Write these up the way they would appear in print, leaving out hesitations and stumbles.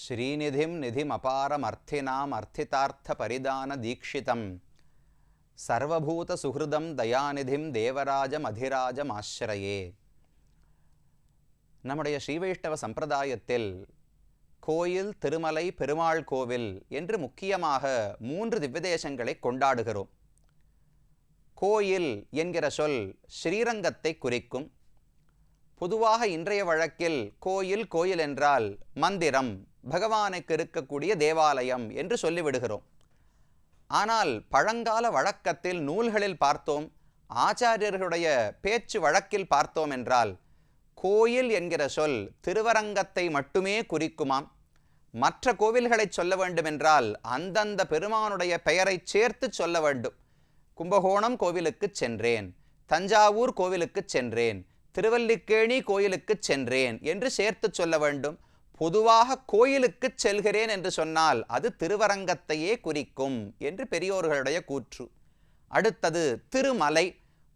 ஸ்ரீநிதிம் நிதிமபாரம் அர்த்தினாம் அர்த்திதார்த்த பரிதான தீக்ஷிதம் சர்வபூத சுஹிருதம் தயாநிதிம் தேவராஜம் அதிராஜம் ஆசிரயே. நம்முடைய ஸ்ரீவைஷ்ணவ சம்பிரதாயத்தில் கோயில், திருமலை, பெருமாள் கோவில் என்று முக்கியமாக 3 திவ்யதேசங்களை கொண்டாடுகிறோம். கோயில் என்கிற சொல் ஸ்ரீரங்கத்தை குறிக்கும். பொதுவாக இன்றைய வழக்கில் கோயில் என்றால் மந்திரம், பகவானுக்கு இருக்கக்கூடிய தேவாலயம் என்று சொல்லிவிடுகிறோம். ஆனால் பழங்கால வழக்கத்தில் நூல்களில் பார்த்தோம், ஆச்சாரியர்களுடைய பேச்சு வழக்கில் பார்த்தோம் என்றால் கோயில் என்கிற சொல் திருவரங்கத்தை மட்டுமே குறிக்குமாம். மற்ற கோவில்களை சொல்ல வேண்டுமென்றால் அந்தந்த பெருமானுடைய பெயரை சேர்த்து சொல்ல வேண்டும். கும்பகோணம் கோவிலுக்கு சென்றேன், தஞ்சாவூர் கோவிலுக்கு சென்றேன், திருவல்லிக்கேணி கோயிலுக்கு சென்றேன் என்று சேர்த்து சொல்ல வேண்டும். பொதுவாக கோயிலுக்கு செல்கிறேன் என்று சொன்னால் அது திருவரங்கத்தையே குறிக்கும் என்று பெரியோர்களுடைய கூற்று. அடுத்தது திருமலை.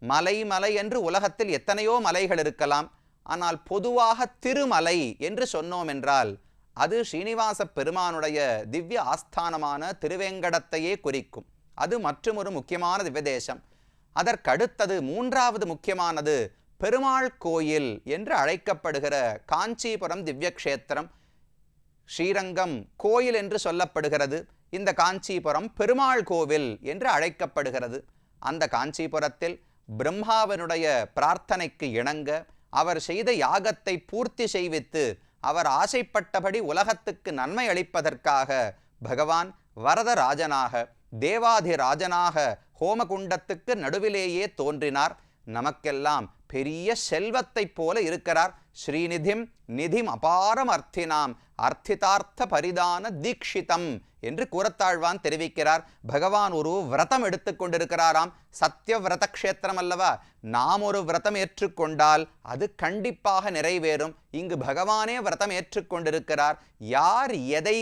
மலை என்று உலகத்தில் எத்தனையோ மலைகள் இருக்கலாம். ஆனால் பொதுவாக திருமலை என்று சொன்னோம் என்றால் அது ஸ்ரீனிவாச பெருமானுடைய திவ்ய ஆஸ்தானமான திருவேங்கடத்தையே குறிக்கும். அது மற்றொரு முக்கியமான திவ்யதேசம். அதற்கடுத்தது 3வது முக்கியமானது பெருமாள் கோயில் என்று அழைக்கப்படுகிற காஞ்சிபுரம் திவ்யக்ஷேத்திரம். ஸ்ரீரங்கம் கோயில் என்று சொல்லப்படுகிறது. இந்த காஞ்சிபுரம் பெருமாள் கோவில் என்று அழைக்கப்படுகிறது. அந்த காஞ்சிபுரத்தில் பிரம்மாவனுடைய பிரார்த்தனைக்கு இணங்க அவர் செய்த யாகத்தை பூர்த்தி செய்வித்து அவர் ஆசைப்பட்டபடி உலகத்துக்கு நன்மை அளிப்பதற்காக பகவான் வரதராஜனாக, தேவாதிராஜனாக ஹோமகுண்டத்துக்கு நடுவிலேயே தோன்றினார். நமக்கெல்லாம் பெரிய செல்வத்தை போல இருக்கிறார். ஸ்ரீநிதிம் நிதிம் அபாரம் அர்த்தினாம் அர்த்திதார்த்த பரிதான தீக்ஷிதம் என்று கூறத்தாழ்வான் தெரிவிக்கிறார். பகவான் ஒரு விரதம் எடுத்துக்கொண்டிருக்கிறாராம். சத்திய விரத கஷேத்திரம் அல்லவா? நாம் ஒரு விரதம் ஏற்றுக்கொண்டால் அது கண்டிப்பாக நிறைவேறும். இங்கு பகவானே விரதம் ஏற்றுக்கொண்டிருக்கிறார். யார் எதை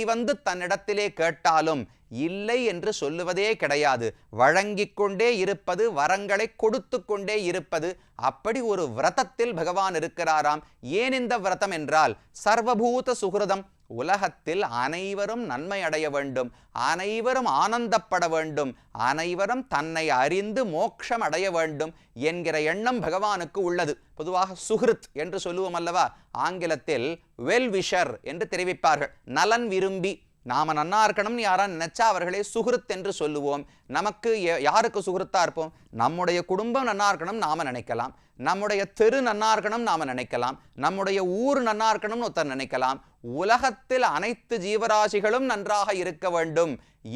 தன்னிடத்திலே கேட்டாலும் இல்லை என்று சொல்லுவதே கிடையாது. வழங்கிக் கொண்டே இருப்பது, வரங்களை கொடுத்து கொண்டே இருப்பது. அப்படி ஒரு விரதத்தில் பகவான் இருக்கிறாராம். ஏன் இந்த விரதம் என்றால் சர்வபூத சுகிருதம். உலகத்தில் அனைவரும் நன்மை அடைய வேண்டும், அனைவரும் ஆனந்தப்பட வேண்டும், அனைவரும் தன்னை அறிந்து மோட்சம் அடைய வேண்டும் என்கிற எண்ணம் பகவானுக்கு உள்ளது. பொதுவாக சுஹ்ருத் என்று சொல்லுவோம் அல்லவா? ஆங்கிலத்தில் வெல்விஷர் என்று தெரிவிப்பார்கள். நலன் விரும்பி. நாம நன்னா இருக்கணும்னு யாரா நினைச்சா அவர்களே சுஹ்ருத் என்று சொல்லுவோம். நமக்கு யாருக்கு சுஹ்ருத்தா இருப்போம்? நம்முடைய குடும்பம் நன்னா இருக்கணும் நாம நினைக்கலாம், நம்முடைய தெரு நன்னா இருக்கணும் நாம நினைக்கலாம், நம்முடைய ஊர் நன்னா இருக்கணும்னு ஒருத்தர் நினைக்கலாம். உலகத்தில் அனைத்து ஜீவராசிகளும் நன்றாக இருக்க வேண்டும்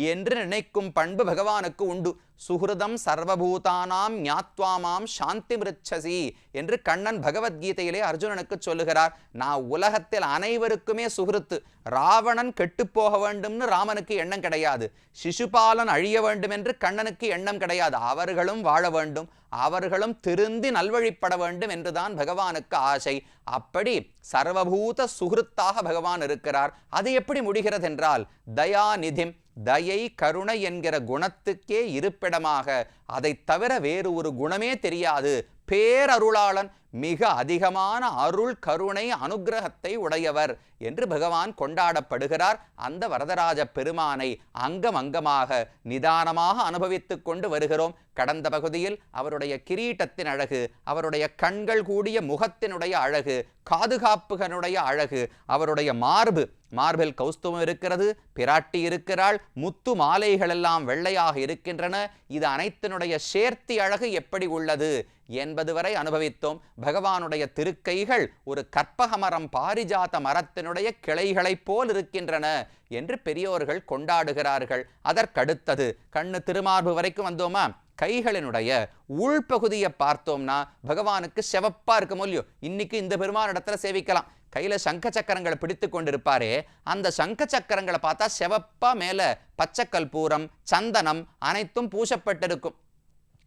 என்று நினைக்கும் பண்பு பகவானுக்கு உண்டு. சுஹ்ருதம் சர்வபூதானாம் ஞாத்வாமாம் சாந்தி மிருச்சசி என்று கண்ணன் பகவத்கீதையிலே அர்ஜுனனுக்கு சொல்லுகிறார். நான் உலகத்தில் அனைவருக்குமே சுஹ்ருத்து. ராவணன் கெட்டுப்போக வேண்டும்னு ராமனுக்கு எண்ணம் கிடையாது. சிசுபாலன் அழிய வேண்டும் என்று கண்ணனுக்கு எண்ணம் கிடையாது. அவர்களும் வாழ வேண்டும், அவர்களும் திருந்தி நல்வழிப்பட வேண்டும் என்றுதான் பகவானுக்கு ஆசை. அப்படி சர்வபூத சுஹ்ருத்தாக பகவான் இருக்கிறார். அது எப்படி முடிகிறது என்றால் தயாநிதிம். தயை, கருணை என்கிற குணத்துக்கே இருப்பிடமாக அதை தவிர வேறு ஒரு குணமே தெரியாது. பேரருளாளன், மிக அதிகமான அருள், கருணை, அனுகிரகத்தை உடையவர் என்று பகவான் கொண்டாடப்படுகிறார். அந்த வரதராஜ பெருமானை அங்கமாக நிதானமாக அனுபவித்துக் கொண்டு வருகிறோம். கடந்த பகுதியில் அவருடைய கிரீட்டத்தின் அழகு, அவருடைய கண்கள் கூடிய முகத்தினுடைய அழகு, காதுகாப்புகனுடைய அழகு, அவருடைய மார்பில் கௌஸ்துவம் இருக்கிறது, பிராட்டி இருக்கிறாள், முத்து மாலைகள் எல்லாம் வெள்ளையாக இருக்கின்றன. இது அனைத்தினுடைய சேர்த்தி அழகு எப்படி உள்ளது என்பது வரை அனுபவித்தோம். பகவானுடைய திருக்கைகள் ஒரு கற்பக மரம், பாரிஜாத மரத்தினுடைய கிளைகளைப் போல் இருக்கின்றன என்று பெரியோர்கள் கொண்டாடுகிறார்கள். அதற்கடுத்தது கண்ணு திருமார்பு வரைக்கும் வந்தோமா? கைகளினுடைய உள்பகுதியை பார்த்தோம்னா பகவானுக்கு செவப்பா இருக்கும் இல்லையோ? இன்னைக்கு இந்த பெருமானிடத்துல சேவிக்கலாம். கையில சங்க சக்கரங்களை பிடித்து கொண்டிருப்பாரே, அந்த சங்க சக்கரங்களை பார்த்தா செவப்பா மேல பச்சை கற்பூரம், சந்தனம் அனைத்தும் பூசப்பட்டிருக்கும்.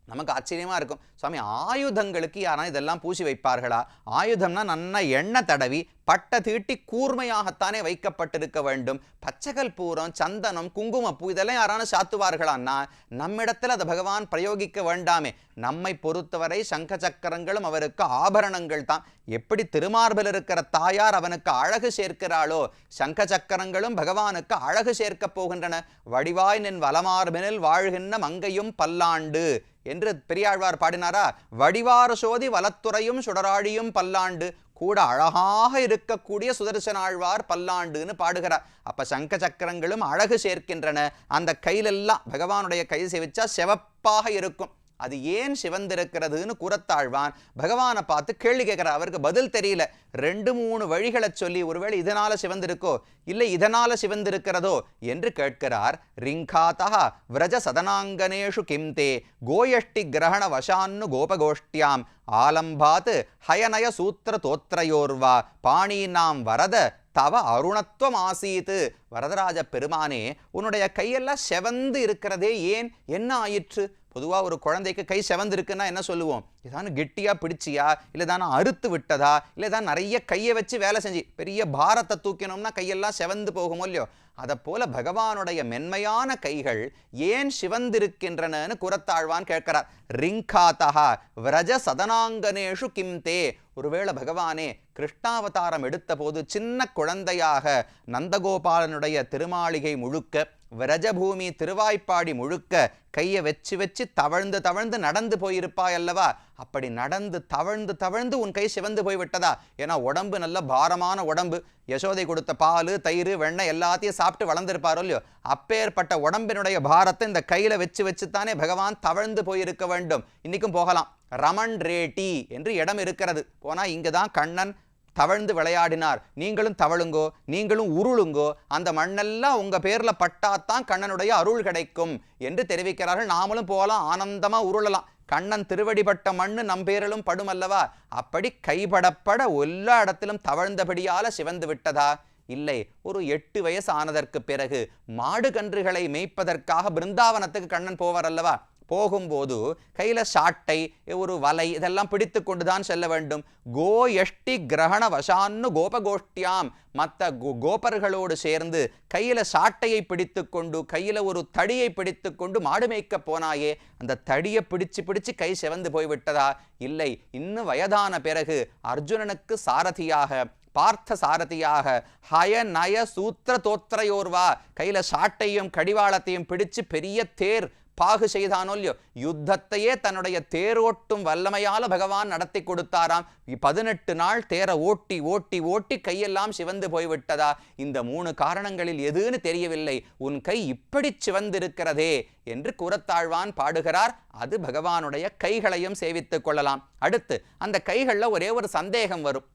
நமக்கு ஆச்சரியமா இருக்கும், சுவாமி ஆயுதங்களுக்கு யாரா இதெல்லாம் பூசி வைப்பார்களா? ஆயுதம்னா நன்னா எண்ணெய் தடவி பட்டை தீட்டி கூர்மையாகத்தானே வைக்கப்பட்டிருக்க வேண்டும். பச்சைகல் பூரம், சந்தனம், குங்குமப்பூ இதெல்லாம் யாரான சாத்துவார்களான்னா நம்மிடத்தில் அதை பகவான் பிரயோகிக்க வேண்டாமே. நம்மை பொறுத்தவரை சங்க சக்கரங்களும் அவருக்கு ஆபரணங்கள் தான். எப்படி திருமார்பில் இருக்கிற தாயார் அவனுக்கு அழகு சேர்க்கிறாளோ, சங்க சக்கரங்களும் பகவானுக்கு அழகு சேர்க்க போகின்றன. வடிவாய் நின் வலமார்பினில் வாழ்கின்ற மங்கையும் பல்லாண்டு என்று பெரியாழ்வார் பாடினாரா? வடிவார சோதி வலத்துறையும் சுடராழியும் பல்லாண்டு, கூட அழகாக இருக்கக்கூடிய சுதர்சனாழ்வார் பல்லாண்டுன்னு பாடுகிறார். அப்ப சங்க சக்கரங்களும் அழகு சேர்க்கின்றன. அந்த கையிலெல்லாம் பகவானுடைய கை சேவிச்சா சிவப்பாக இருக்கும். அது ஏன் சிவந்திருக்கிறதுன்னு கூறத்தாழ்வான் பகவானை பார்த்து கேள்வி கேட்கிறார். அவருக்கு பதில் தெரியல. 2-3 வழிகளை சொல்லி, ஒருவேளை இதனால சிவந்திருக்கோ இல்லை இதனால சிவந்திருக்கிறதோ என்று கேட்கிறார். ரிங்காதா விரஜ சதனாங்கனேஷு கிம்தே கோயஷ்டி கிரகண வசான்னு கோபகோஷ்டியாம் ஆலம்பாத் ஹயநய சூத்திர தோத்ரயோர்வா பாணீனாம் வரத தவ அருணத்துவம் ஆசீத்து. வரதராஜ பெருமானே, உன்னுடைய கையெல்லாம் செவந்து இருக்கிறதே ஏன்? என்ன ஆயிற்று? பொதுவாக ஒரு குழந்தைக்கு கை செவந்து இருக்குன்னா என்ன சொல்லுவோம்? இதான கெட்டியா பிடிச்சியா, இல்லை தானே அறுத்து விட்டதா, இல்லை தான் நிறைய கையை வச்சு வேலை செஞ்சு பெரிய பாரத்தை தூக்கணும்னா கையெல்லாம் செவந்து போகுமோ இல்லையோ? அதை போல பகவானுடைய மென்மையான கைகள் ஏன் சிவந்திருக்கின்றனன்னு கூறத்தாழ்வான் கேட்கிறார். ரிங்காதா விரஜ சதனாங்கனேஷு கிம்தே. ஒருவேளை பகவானே கிருஷ்ணாவதாரம் எடுத்த போது சின்ன குழந்தையாக நந்தகோபாலனுடைய திருமாளிகை முழுக்க, விரஜபூமி திருவாய்ப்பாடி முழுக்க கையை வச்சு வச்சு தவழ்ந்து தவழ்ந்து நடந்து போயிருப்பாய் அல்லவா? அப்படி நடந்து தவழ்ந்து தவழ்ந்து உன் கை சிவந்து போய்விட்டதா? ஏன்னா உடம்பு நல்ல பாரமான உடம்பு. யசோதை கொடுத்த பால், தயிர், வெண்ணெய் எல்லாத்தையும் சாப்பிட்டு வளர்ந்துருப்பாரோ இல்லையோ? அப்பேற்பட்ட உடம்பினுடைய பாரத்தை இந்த கையில வச்சு வச்சுத்தானே பகவான் தவழ்ந்து போயிருக்க வேண்டும். இன்னைக்கும் போகலாம். ரமன் ரேட்டி என்று இடம் இருக்கிறது. போனா இங்குதான் கண்ணன் தவழ்ந்து விளையாடினார். நீங்களும் தவழுங்கோ, நீங்களும் உருளுங்கோ, அந்த மண்ணெல்லாம் உங்க பேர்ல பட்டாத்தான் கண்ணனுடைய அருள் கிடைக்கும் என்று தெரிவிக்கிறார்கள். நாமளும் போகலாம், ஆனந்தமா உருளலாம். கண்ணன் திருவடிப்பட்ட மண்ணு நம் பேரிலும் படும் அல்லவா? அப்படி கைபடப்பட எல்லா இடத்திலும் தவழ்ந்தபடியால சிவந்து விட்டதா? இல்லை. ஒரு 8 வயசு ஆனதற்கு பிறகு மாடு கன்றுகளை மேய்ப்பதற்காக பிருந்தாவனத்துக்கு கண்ணன் போவார் அல்லவா? போகும்போது கையில சாட்டை, ஒரு வலை இதெல்லாம் பிடித்து கொண்டுதான் செல்ல வேண்டும். கோயஷ்டி கிரகண வசான்னு கோபகோஷ்டியாம், மற்ற கோபர்களோடு சேர்ந்து கையில சாட்டையை பிடித்து கொண்டு, கையில ஒரு தடியை பிடித்து கொண்டு மாடு மேய்க்க போனாயே, அந்த தடியை பிடிச்சு பிடிச்சு கை செவந்து போய்விட்டதா? இல்லை. இன்னும் வயதான பிறகு அர்ஜுனனுக்கு சாரதியாக, பார்த்த சாரதியாக ஹய நய சூத்திர தோத்ரயோர்வா கையில சாட்டையும் கடிவாளத்தையும் பிடிச்சு பெரிய தேர் பாகு செய்தானோ இல்லையோ? யுத்தத்தையே தன்னுடைய தேரோட்டும் வல்லமையால பகவான் நடத்தி கொடுத்தாராம். 18 நாள் தேரை ஓட்டி ஓட்டி ஓட்டி கையெல்லாம் சிவந்து போய்விட்டதா? இந்த 3 காரணங்களில் எதுன்னு தெரியவில்லை. உன் கை இப்படி சிவந்திருக்கிறதே என்று கூறத்தாழ்வான் பாடுகிறார். அது பகவானுடைய கைகளையும் சேவித்துக் கொள்ளலாம். அடுத்து அந்த கைகளில் ஒரே ஒரு சந்தேகம் வரும்.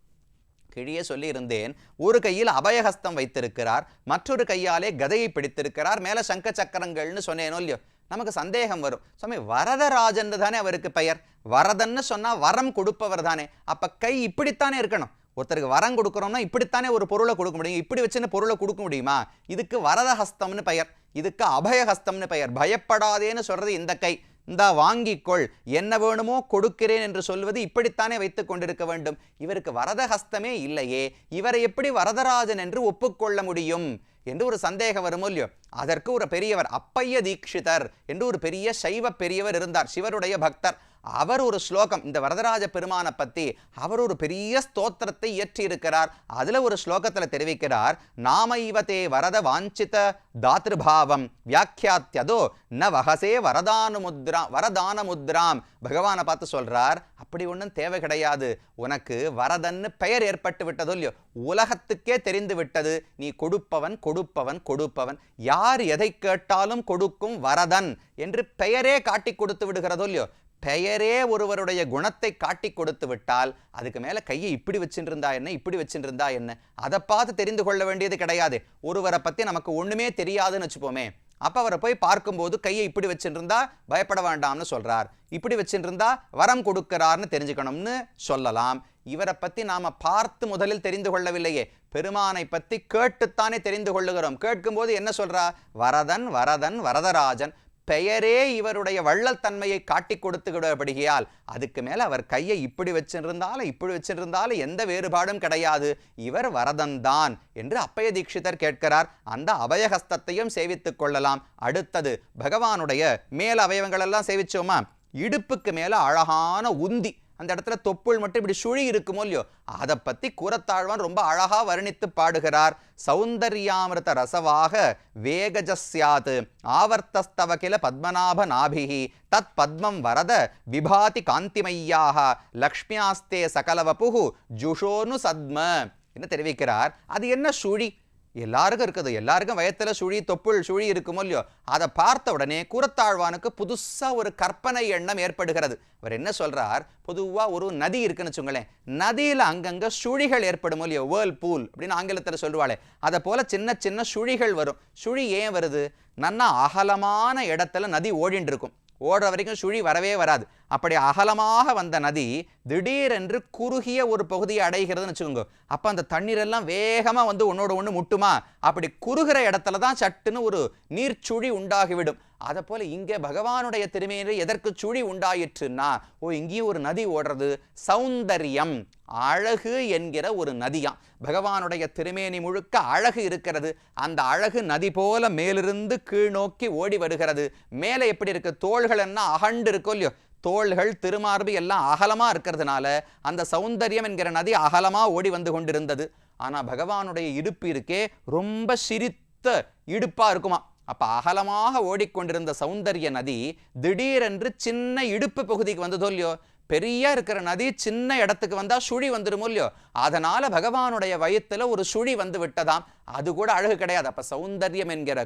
கிழியே சொல்லியிருந்தேன். ஒரு கையில் அபயஹஸ்தம் வைத்திருக்கிறார், மற்றொரு கையாலே கதையை பிடித்திருக்கிறார், மேல சங்க சக்கரங்கள்னு சொன்னேனோ இல்லையோ? நமக்கு சந்தேகம் வரும், சுவாமி வரதராஜன் தானே அவருக்கு பெயர். வரதன்னு சொன்னா வரம் கொடுப்பவர் தானே. அப்ப கை இப்படித்தானே இருக்கணும். ஒருத்தருக்கு வரம் கொடுக்குறோம்னா இப்படித்தானே ஒரு பொருளை கொடுக்க முடியும். இப்படி வச்சுன்னு பொருளை கொடுக்க முடியுமா? இதுக்கு வரதஹஸ்தம்னு பெயர், இதுக்கு அபயஹஸ்தம்னு பெயர். பயப்படாதேன்னு சொல்றது இந்த கை. இந்தா வாங்கிக்கொள், என்ன வேணுமோ கொடுக்கிறேன் என்று சொல்வது இப்படித்தானே வைத்துக் கொண்டிருக்க வேண்டும். இவருக்கு வரதஹஸ்தமே இல்லையே, இவரை எப்படி வரதராஜன் என்று ஒப்புக்கொள்ள முடியும் என்று ஒரு சந்தேகம் வருமோ இல்லையோ? அதற்கு ஒரு பெரியவர், அப்பைய தீக்ஷிதர் என்று ஒரு பெரிய சைவ பெரியவர் இருந்தார், சிவருடைய பக்தர். அவர் ஒரு ஸ்லோகம், இந்த வரதராஜ பெருமானை பற்றி அவர் ஒரு பெரிய ஸ்தோத்திரத்தை இயற்றி இருக்கிறார். அதுல ஒரு ஸ்லோகத்துல தெரிவிக்கிறார், நாமைவதே வரத வாஞ்சித தாத்ருபாவம் வியாக்கியாத்யதோ ந வகசே வரதான முத்ராம். பகவானை பார்த்து சொல்றார், அப்படி ஒன்றும் தேவை கிடையாது. உனக்கு வரதன்னு பெயர் ஏற்பட்டு விட்டதோ இல்லையோ? உலகத்துக்கே தெரிந்து விட்டது. நீ கொடுப்பவன் கொடுப்பவன் கொடுப்பவன், யார் எதை கேட்டாலும் கொடுக்கும் வரதன் என்று பெயரே காட்டி கொடுத்து விடுகிறதோ இல்லையோ? பெயரே ஒருவருடைய குணத்தை காட்டி கொடுத்து விட்டால் அதுக்கு மேல கையை இப்படி வச்சுருந்தா என்ன, இப்படி வச்சுருந்தா என்ன, அதை பார்த்து தெரிந்து கொள்ள வேண்டியது கிடையாது. ஒருவரை பத்தி நமக்கு ஒண்ணுமே தெரியாதுன்னு வச்சுப்போமே, அப்ப அவரை போய் பார்க்கும்போது கையை இப்படி வச்சுருந்தா பயப்பட வேண்டாம்னு சொல்றார், இப்படி வச்சுருந்தா வரம் கொடுக்கிறார்னு தெரிஞ்சுக்கணும்னு சொல்லலாம். இவரை பத்தி நாம பார்த்து முதலில் தெரிந்து கொள்ளவில்லையே, பெருமானை பத்தி கேட்டுத்தானே தெரிந்து கொள்ளுகிறோம். கேட்கும்போது என்ன சொல்றா? வரதன் வரதன் வரதராஜன். பெயரே இவருடைய வள்ளல் தன்மையை காட்டி கொடுத்து விடப்படுகையால் அதுக்கு மேல அவர் கையை இப்படி வச்சிருந்தாலும் எந்த வேறுபாடும் கிடையாது, இவர் வரதன்தான் என்று அப்பய தீட்சிதர் கேட்கிறார். அந்த அபயஹஸ்தத்தையும் சேவித்துக் கொள்ளலாம். அடுத்தது பகவானுடைய மேல் அவயவங்கள் எல்லாம் சேவிச்சோமா, இடுப்புக்கு மேல அழகான உந்தி, அந்த இடத்துல தொப்புள் மட்டும் இப்படி சுழி இருக்குமோ இல்லையோ, அதை பத்தி கூரத்தாழ்வான் ரொம்ப அழகா வர்ணித்து பாடுகிறார். சௌந்தர்யாமிருத ரசவாக வேகஜஸ்யாத் ஆவர்த்தஸ்தவ கில பத்மநாப நாபிஹி தத் பத்மம் வரத விபாதி காந்திமையாக லக்ஷ்மியாஸ்தே சகலவபுகு ஜுஷோனு சத்ம என்ன தெரிவிக்கிறார். அது என்ன சுழி? எல்லாருக்கும் இருக்குது, எல்லாருக்கும் வயத்துல சுழி தொப்புள் சுழி இருக்குமோ இல்லையோ, அதை பார்த்த உடனே கூரத்தாழ்வானுக்கு புதுசா ஒரு கற்பனை எண்ணம் ஏற்படுகிறது. அவர் என்ன சொல்றார், பொதுவா ஒரு நதி இருக்குன்னு வச்சுங்களேன், நதியில அங்கங்க சுழிகள் ஏற்படுமோ இல்லையோ, வேர்ல் பூல் அப்படின்னு ஆங்கிலத்துல சொல்லுவாளே, அதை போல சின்ன சின்ன சுழிகள் வரும். சுழி ஏன் வருது? நன்னா அகலமான இடத்துல நதி ஓடிட்டு இருக்கும், ஓடுற வரைக்கும் சுழி வரவே வராது. அப்படி அகலமாக வந்த நதி திடீரென்று குறுகிய ஒரு பகுதியை அடைகிறதுன்னு வச்சுக்கோங்க, அப்போ அந்த தண்ணீரெல்லாம் வேகமாக வந்து ஒன்னோட ஒன்று முட்டுமா, அப்படி குறுகிற இடத்துல தான் சட்டுன்னு ஒரு நீர்ச்சுழி உண்டாகிவிடும். அதை போல இங்கே பகவானுடைய திருமேனியில் எதற்கு சுழி உண்டாயிற்றுன்னா, இங்கேயும் ஒரு நதி ஓடுறது, சௌந்தர்யம் அழகு என்கிற ஒரு நதியாம். பகவானுடைய திருமேனி முழுக்க அழகு இருக்கிறது, அந்த அழகு நதி போல மேலிருந்து கீழ் நோக்கி ஓடி வருகிறது. மேலே எப்படி இருக்கு, தோள்கள் என்ன அகண்டு இருக்கோ இல்லையோ, தோள்கள் திருமார்பு எல்லாம் அகலமா இருக்கிறதுனால அந்த சௌந்தர்யம் என்கிற நதி அகலமா ஓடி வந்து கொண்டிருந்தது. ஆனா பகவானுடைய இடுப்பு இருக்கே ரொம்ப சிரித்த இடுப்பா இருக்குமா, அப்ப அகலமாக ஓடிக்கொண்டிருந்த சௌந்தர்ய நதி திடீரென்று சின்ன இடுப்பு பகுதிக்கு வந்ததோ இல்லையோ, பெரிய இருக்கிற நதி சின்ன இடத்துக்கு வந்தா சுழி வந்துருமோ இல்லையோ, அதனால பகவானுடைய வயிற்றுல ஒரு சுழி வந்து விட்டதாம். அது கூட அழகு கிடையாது. அப்ப சௌந்தர்யம் என்கிற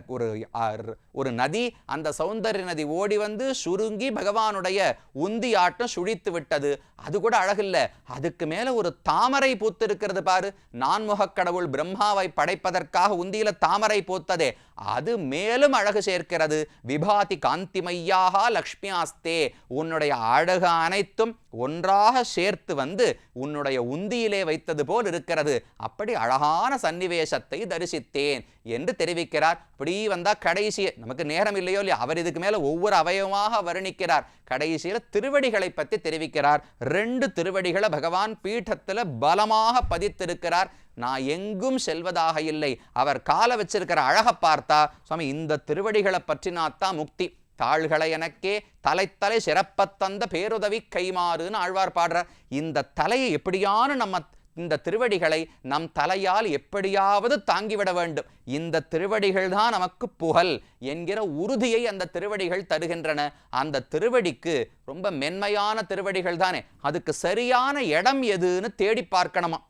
ஒரு நதி, அந்த சௌந்தர்ய நதி ஓடி வந்து சுருங்கி பகவானுடைய உந்தி ஆட்டம் சுழித்து விட்டது. அது கூட அழகு இல்லை. அதுக்கு மேல ஒரு தாமரை பூத்து இருக்கிறது பாரு, நான்முகக் கடவுள் பிரம்மாவை படைப்பதற்காக உந்தியில தாமரை பூத்ததே, அது மேலும் அழகு சேர்க்கிறது. விபாதி காந்திமையாக லக்ஷ்மியாஸ்தே, உன்னுடைய அழகு அனைத்தும் ஒன்றாக சேர்த்து வந்து உன்னுடைய உந்தியிலே வைத்தது போல் இருக்கிறது. அப்படி அழகான சன்னிவேசத்தை தரிசித்தேன் என்று தெரிவிக்கிறார். இப்படி வந்தா கடைசியே, நமக்கு நேரம் இல்லையோ இல்லையா, அவர் இதுக்கு மேல ஒவ்வொரு அவயவமாக வர்ணிக்கிறார். கடைசியில திருவடிகளை பற்றி தெரிவிக்கிறார். 2 திருவடிகளை பகவான் பீഠத்துல பலமாக பதித்திருக்கிறார். நான் எங்கும் செல்வதாக இல்லை, அவர் கால வச்சிருக்கிற அழகை பார்த்தா சுவாமி இந்த திருவடிகளை பற்றினாத்தான் முக்தி. தாள்களை எனக்கே தலைத்தலை சிறப்பத்தந்த பேருதவி கைமாறுன்னு ஆழ்வார் பாடுறார். இந்த தலையை எப்படியான நம்ம இந்த திருவடிகளை நம் தலையால் எப்படியாவது தாங்கிவிட வேண்டும், இந்த திருவடிகள் தான் நமக்கு புகழ் என்கிற உறுதியை அந்த திருவடிகள் தருகின்றன. அந்த திருவடிக்கு ரொம்ப மென்மையான திருவடிகள் தானே, அதுக்கு சரியான இடம் எதுன்னு தேடி பார்க்கணுமா.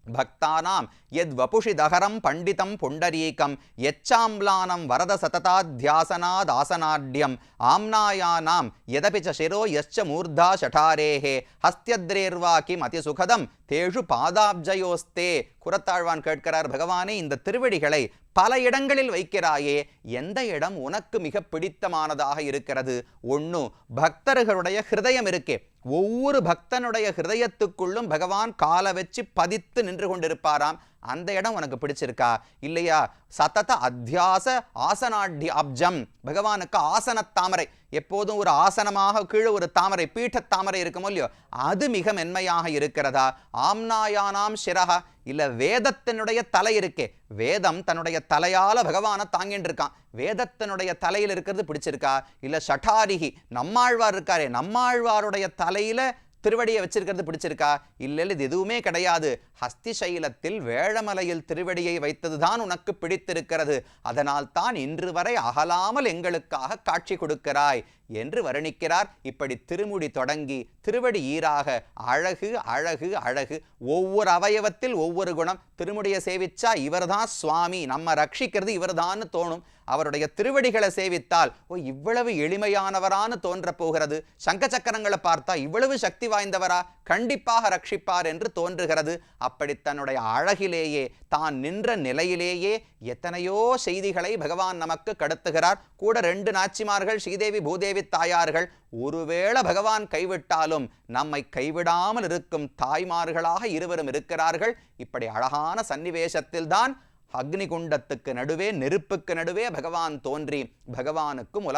பக்தானாம் யத் வபுஷி தகரம் பண்டிதம் புண்டரீகம் யச்சாம்லானம் வரத சததாத்யாசனாத் ஆசனாட்யம் ஆம்னாயானாம் யதபிச்ச சிரோ யச்ச மூர்தா ஷடாரேஹே ஹஸ்தியத்ரேர்வா கிம் அதிசுகதம் தேஷு பாதாப்ஜயோஸ்தே. குரத்தாழ்வான் கேட்கிறார், பகவானே இந்த திருவடிகளை பல இடங்களில் வைக்கிறாயே, எந்த இடம் உனக்கு மிக பிடித்தமானதாக இருக்கிறது? ஒன்று, பக்தர்களுடைய ஹிருதயம் இருக்கே, ஒவ்வொரு பக்தனுடைய ஹிருதயத்துக்குள்ளும் பகவான் காலை வச்சு பதித்து நின்று கொண்டிருப்பாராம், அந்த இடம் உனக்கு பிடிச்சிருக்கா? இல்லையா சதத அத்தியாச ஆசனாட்ய அப்ஜம், பகவானுக்கு ஆசன தாமரை, எப்போதும் ஒரு ஆசனமாக கீழே ஒரு தாமரை பீட்ட தாமரை இருக்குமோ இல்லையோ, அது மிக மென்மையாக இருக்கிறதா? ஆம்னாயானாம் சிரஹா, இல்ல வேதத்தினுடைய தலை இருக்கே, வேதம் தன்னுடைய தலையால பகவானை தாங்கிட்டு இருக்கான், வேதத்தினுடைய தலையில் இருக்கிறது பிடிச்சிருக்கா? இல்ல ஷட்டாரிகி நம்மாழ்வார் இருக்காரே, நம்மாழ்வாருடைய தலையில திருவடியை வச்சிருக்கிறது பிடிச்சிருக்கா? இல்லை, இது எதுவுமே கிடையாது, ஹஸ்திசைலத்தில் வேழமலையில் திருவடியை வைத்ததுதான் உனக்கு பிடித்திருக்கிறது, அதனால் தான் இன்று வரை அகலாமல் எங்களுக்காக காட்சி கொடுக்கிறாய் என்று வர்ணிக்கிறார். இப்படி திருமுடி தொடங்கி திருவடி ஈராக அழகு அழகு அழகு, ஒவ்வொரு அவயவத்தில் ஒவ்வொரு குணம். திருமுடியை சேவிச்சா இவர்தான் சுவாமி, நம்ம ரட்சிக்கிறது இவர்தான்னு தோணும். அவருடைய திருவடிகளை சேவித்தால் இவ்வளவு எளிமையானவரான்னு தோன்ற போகிறது. சங்க சக்கரங்களை பார்த்தா இவ்வளவு சக்தி வாய்ந்தவரா, கண்டிப்பாக ரட்சிப்பார் என்று தோன்றுகிறது. அப்படி தன்னுடைய அழகிலேயே தான் நின்ற நிலையிலேயே எத்தனையோ செய்திகளை பகவான் நமக்கு கடத்துகிறார். கூட 2 நாச்சிமார்கள், ஸ்ரீதேவி பூதேவி தாயார்கள், ஒருவேளை பகவான் கைவிட்டாலும் நம்மை கைவிடாமல் இருக்கும் தாய்மார்களாக இருவரும் இருக்கிறார்கள். இப்படி அழகான சன்னிவேசத்தில் தான் அக்னிகுண்டத்துக்கு நடுவே, நெருப்புக்கு நடுவே பகவான் தோன்றி பகவானுக்கும்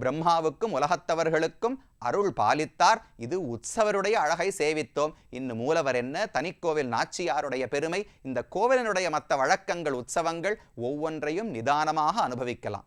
பிரம்மாவுக்கும் உலகத்தவர்களுக்கும் அருள் பாலித்தார். இது உற்சவருடைய அழகை சேவித்தோம். இன்னும் மூலவர் என்ன, தனிக்கோவில் நாச்சியாருடைய பெருமை, இந்த கோவிலினுடைய மற்ற வழக்கங்கள், உற்சவங்கள் ஒவ்வொன்றையும் நிதானமாக அனுபவிக்கலாம்.